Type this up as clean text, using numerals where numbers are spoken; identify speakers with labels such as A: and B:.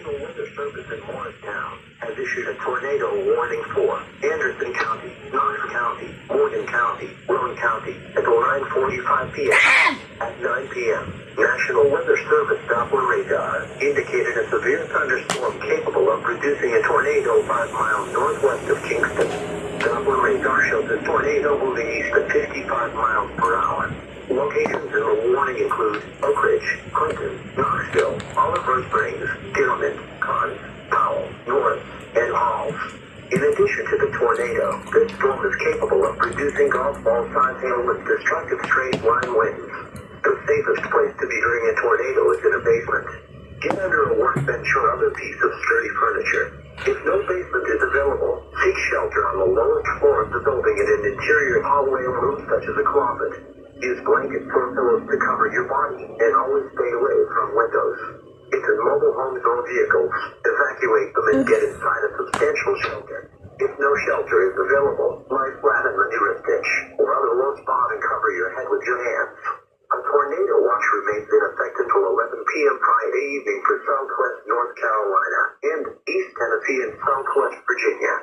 A: National Weather Service in Morristown has issued a tornado warning for Anderson County, Knox County, Morgan County, Rowan County until 9:45 p.m. At 9 p.m., National Weather Service Doppler radar indicated a severe thunderstorm capable of producing a tornado 5 miles northwest of Kingston. Doppler radar shows the tornado moving east at 55 miles per hour. Locations in the warning include Oak Ridge, Clinton, Knoxville, Oliver Springs, Dillman, Cons, Powell, North, and Halls. In addition to the tornado, this storm is capable of producing golf ball-sized hail with destructive straight-line winds. The safest place to be during a tornado is in a basement. Get under a workbench or other piece of sturdy furniture. If no basement is available, seek shelter on the lowest floor of the building in an interior hallway or room such as a closet. Use blankets or pillows to cover your body and always stay away from windows. If in mobile homes or vehicles, evacuate them and get inside a substantial shelter. If no shelter is available, lie flat in the nearest ditch or other low spot and cover your head with your hands. A tornado watch remains in effect until 11 p.m. Friday evening for Southwest North Carolina and East Tennessee and Southwest Virginia.